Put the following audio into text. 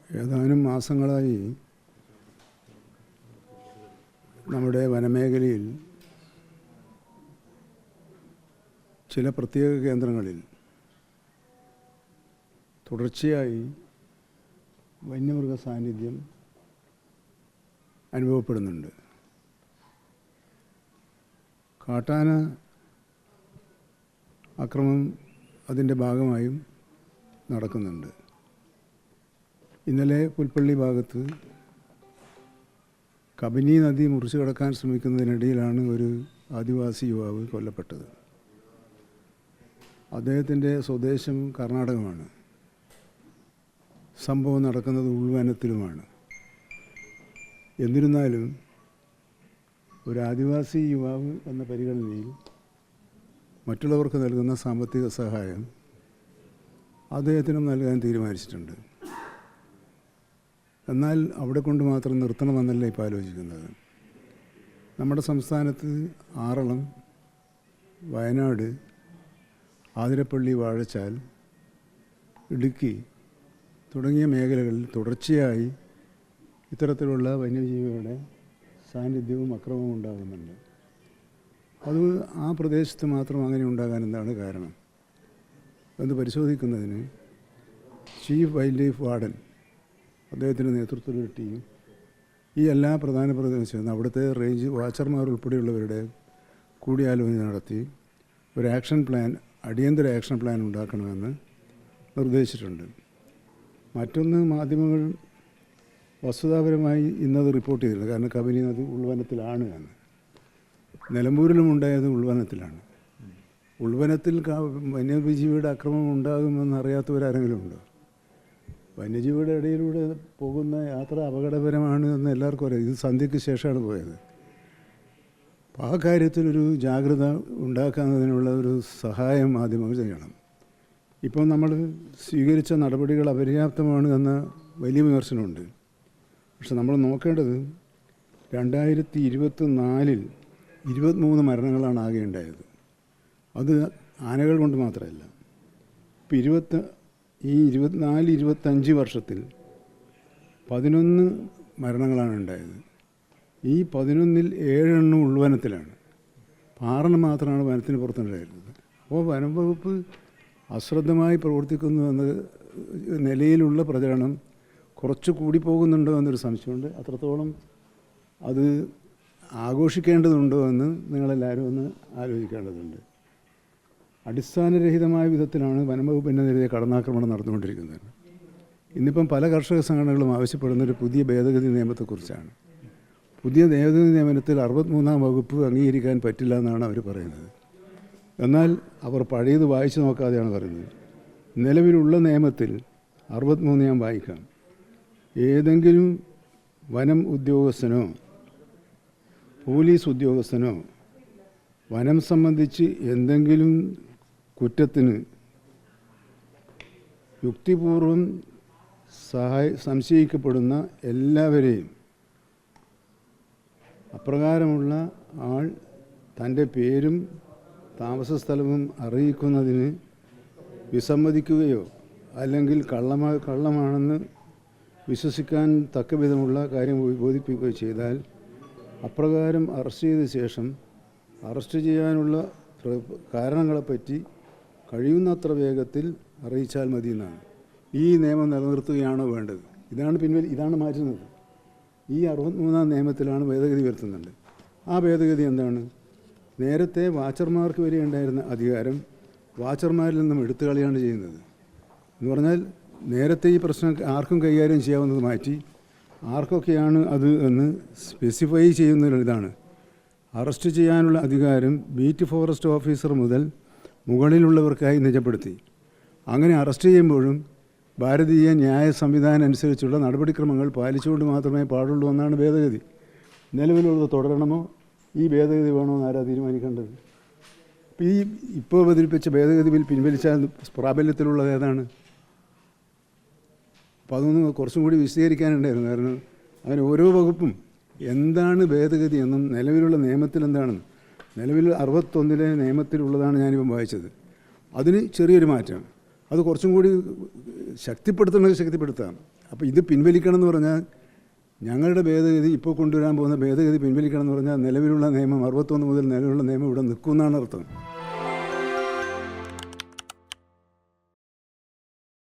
ഏതാനും മാസങ്ങളായി നമ്മുടെ വനമേഖലയിൽ ചില പ്രത്യേക കേന്ദ്രങ്ങളിൽ തുടർച്ചയായി വന്യമൃഗ സാന്നിധ്യം അനുഭവപ്പെടുന്നുണ്ട്. കാട്ടാന ആക്രമണം അതിൻ്റെ ഭാഗമായും നടക്കുന്നുണ്ട്. ഇന്നലെ പുൽപ്പള്ളി ഭാഗത്ത് കബനി നദി മുറിച്ചു കടക്കാൻ ശ്രമിക്കുന്നതിനിടയിലാണ് ഒരു ആദിവാസി യുവാവ് കൊല്ലപ്പെട്ടത്. അദ്ദേഹത്തിൻ്റെ സ്വദേശം കർണാടകമാണ്. സംഭവം നടക്കുന്നത് ഉൾവനത്തിലുമാണ്. എന്നിരുന്നാലും ഒരു ആദിവാസി യുവാവ് എന്ന പരിഗണനയിൽ മറ്റുള്ളവർക്ക് നൽകുന്ന സാമ്പത്തിക സഹായം അദ്ദേഹത്തിനും നൽകാൻ തീരുമാനിച്ചിട്ടുണ്ട്. എന്നാൽ അവിടെ കൊണ്ട് മാത്രം നിർത്തണമെന്നല്ല ഇപ്പോൾ ആലോചിക്കുന്നത്. നമ്മുടെ സംസ്ഥാനത്ത് ആറളം, വയനാട്, ആതിരപ്പള്ളി, വാഴച്ചാൽ, ഇടുക്കി തുടങ്ങിയ മേഖലകളിൽ തുടർച്ചയായി ഇത്തരത്തിലുള്ള വന്യജീവികളുടെ സാന്നിധ്യവും അക്രമവും ഉണ്ടാകുന്നുണ്ട്. അത് ആ പ്രദേശത്ത് മാത്രം അങ്ങനെ ഉണ്ടാകാൻ എന്താണ് കാരണം എന്ന് പരിശോധിക്കുന്നതിന് ചീഫ് വൈൽഡ് ലൈഫ് വാർഡൻ അദ്ദേഹത്തിൻ്റെ നേതൃത്വത്തിലൊരു ടീം ഈ എല്ലാ പ്രധാന പ്രദേശവും അവിടുത്തെ റേഞ്ച് വാച്ചർമാർ ഉൾപ്പെടെയുള്ളവരുടെ കൂടിയാലോചന നടത്തി ഒരു ആക്ഷൻ പ്ലാൻ, അടിയന്തര ആക്ഷൻ പ്ലാൻ ഉണ്ടാക്കണമെന്ന് നിർദ്ദേശിച്ചിട്ടുണ്ട്. മറ്റൊന്ന്, മാധ്യമങ്ങൾ വസ്തുതാപരമായി ഇന്നത് റിപ്പോർട്ട് ചെയ്തിട്ടുണ്ട്. കാരണം കബനി നദി ഉൾവനത്തിലാണ് എന്ന്. നിലമ്പൂരിലും ഉണ്ടായത് ഉൾവനത്തിലാണ്. ഉൾവനത്തിൽ വന്യജീവിയുടെ ആക്രമണം ഉണ്ടാകുമെന്ന് അറിയാത്തവരാരെങ്കിലും ഉണ്ടോ? വന്യജീവിയുടെ ഇടയിലൂടെ പോകുന്ന യാത്ര അപകടകരമാണ് എന്ന് എല്ലാവർക്കും അറിയാം. ഇത് സന്ധ്യയ്ക്ക് ശേഷമാണ് പോയത്. അപ്പോൾ ആ കാര്യത്തിലൊരു ജാഗ്രത ഉണ്ടാക്കുന്നതിനുള്ള ഒരു സഹായം മാധ്യമങ്ങൾ ചെയ്യണം. ഇപ്പം നമ്മൾ സ്വീകരിച്ച നടപടികൾ അപര്യാപ്തമാണ് എന്ന വലിയ വിമർശനമുണ്ട്. പക്ഷെ നമ്മൾ നോക്കേണ്ടത് 2024 23 മരണങ്ങളാണ് ആകെ ഉണ്ടായത്. അത് ആനകൾ കൊണ്ട് മാത്രമല്ല. ഇപ്പം ഈ 24-25 വർഷത്തിൽ 11 മരണങ്ങളാണ് ഉണ്ടായത്. ഈ 11-ൽ 7 ഉൾവനത്തിലാണ്. 6 മാത്രമാണ് വനത്തിന് പുറത്തുണ്ടായിരുന്നത്. അപ്പോൾ വനം വകുപ്പ് അശ്രദ്ധമായി പ്രവർത്തിക്കുന്നു എന്ന നിലയിലുള്ള പ്രചരണം കുറച്ച് കൂടി പോകുന്നുണ്ടോ എന്നൊരു സംശയമുണ്ട്. അത്രത്തോളം അത് ആഘോഷിക്കേണ്ടതുണ്ടോ എന്ന് നിങ്ങളെല്ലാവരും ഒന്ന് ആലോചിക്കേണ്ടതുണ്ട്. അടിസ്ഥാനരഹിതമായ വിധത്തിലാണ് വനം വകുപ്പിനെതിരെ കടന്നാക്രമണം നടന്നുകൊണ്ടിരിക്കുന്നത്. ഇന്നിപ്പം പല കർഷക സംഘടനകളും ആവശ്യപ്പെടുന്നൊരു പുതിയ ഭേദഗതി നിയമത്തെക്കുറിച്ചാണ്. പുതിയ ഭേദഗതി നിയമനത്തിൽ 63-ാം വകുപ്പ് അംഗീകരിക്കാൻ പറ്റില്ല എന്നാണ് അവർ പറയുന്നത്. എന്നാൽ അവർ പഴയത് വായിച്ചു നോക്കാതെയാണ് പറയുന്നത്. നിലവിലുള്ള നിയമത്തിൽ 63 ഞാൻ വായിക്കാം. ഏതെങ്കിലും വനം ഉദ്യോഗസ്ഥനോ പോലീസ് ഉദ്യോഗസ്ഥനോ വനം സംബന്ധിച്ച് എന്തെങ്കിലും കുറ്റത്തിന് യുക്തിപൂർവം സംശയിക്കപ്പെടുന്ന എല്ലാവരെയും അപ്രകാരമുള്ള ആൾ തൻ്റെ പേരും താമസ സ്ഥലവും അറിയിക്കുന്നതിന് വിസമ്മതിക്കുകയോ അല്ലെങ്കിൽ കള്ളമാണെന്ന് വിശ്വസിക്കാൻ തക്കവിധമുള്ള കാര്യം ബോധിപ്പിക്കുകയോ ചെയ്താൽ അപ്രകാരം അറസ്റ്റ് ചെയ്ത ശേഷം അറസ്റ്റ് ചെയ്യാനുള്ള കാരണങ്ങളെപ്പറ്റി കഴിയുന്നത്ര വേഗത്തിൽ അറിയിച്ചാൽ മതി എന്നാണ്. ഈ നിയമം നിലനിർത്തുകയാണോ വേണ്ടത്? ഇതാണ് മാറ്റുന്നത്. ഈ 63-ാം നിയമത്തിലാണ് ഭേദഗതി വരുത്തുന്നുണ്ട്. ആ ഭേദഗതി എന്താണ്? നേരത്തെ വാച്ചർമാർക്ക് വരെ ഉണ്ടായിരുന്ന അധികാരം വാച്ചർമാരിൽ നിന്നും എടുത്തുകളയാണ് ചെയ്യുന്നത്. എന്ന് പറഞ്ഞാൽ നേരത്തെ ഈ പ്രശ്നം ആർക്കും കൈകാര്യം ചെയ്യാവുന്നത് മാറ്റി ആർക്കൊക്കെയാണ് അത് എന്ന് സ്പെസിഫൈ ചെയ്യുന്നതിലാണ്. അറസ്റ്റ് ചെയ്യാനുള്ള അധികാരം ബീറ്റ് ഫോറസ്റ്റ് ഓഫീസർ മുതൽ മുകളിലുള്ളവർക്കായി നിജപ്പെടുത്തി. അങ്ങനെ അറസ്റ്റ് ചെയ്യുമ്പോഴും ഭാരതീയ ന്യായ സംവിധാനം അനുസരിച്ചുള്ള നടപടിക്രമങ്ങൾ പാലിച്ചുകൊണ്ട് മാത്രമേ പാടുള്ളൂ എന്നാണ് ഭേദഗതി. നിലവിലുള്ളത് തുടരണമോ ഈ ഭേദഗതി വേണോ എന്നാരാ തീരുമാനിക്കേണ്ടത്? ഇപ്പോൾ അവതരിപ്പിച്ച ഭേദഗതി ബിൽ പിൻവലിച്ചാൽ പ്രാബല്യത്തിലുള്ളത് ഏതാണ്? അപ്പോൾ അതൊന്ന് കുറച്ചും കൂടി വിശദീകരിക്കാനുണ്ടായിരുന്നു. കാരണം അങ്ങനെ ഓരോ വകുപ്പും എന്താണ് ഭേദഗതി എന്നും നിലവിലുള്ള നിയമത്തിൽ എന്താണെന്ന്, നിലവിൽ 61-ലെ നിയമത്തിലുള്ളതാണ് ഞാനിപ്പം വായിച്ചത്. അതിന് ചെറിയൊരു മാറ്റം. അത് കുറച്ചും കൂടി ശക്തിപ്പെടുത്തണമെങ്കിൽ ശക്തിപ്പെടുത്താം. അപ്പോൾ ഇത് പിൻവലിക്കണം എന്ന് പറഞ്ഞാൽ ഞങ്ങളുടെ ഭേദഗതി ഇപ്പോൾ കൊണ്ടുവരാൻ പോകുന്ന ഭേദഗതി പിൻവലിക്കണം എന്ന് പറഞ്ഞാൽ നിലവിലുള്ള നിയമം 61 മുതൽ നിലവിലുള്ള നിയമം ഇവിടെ നിൽക്കുമെന്നാണ് അർത്ഥം.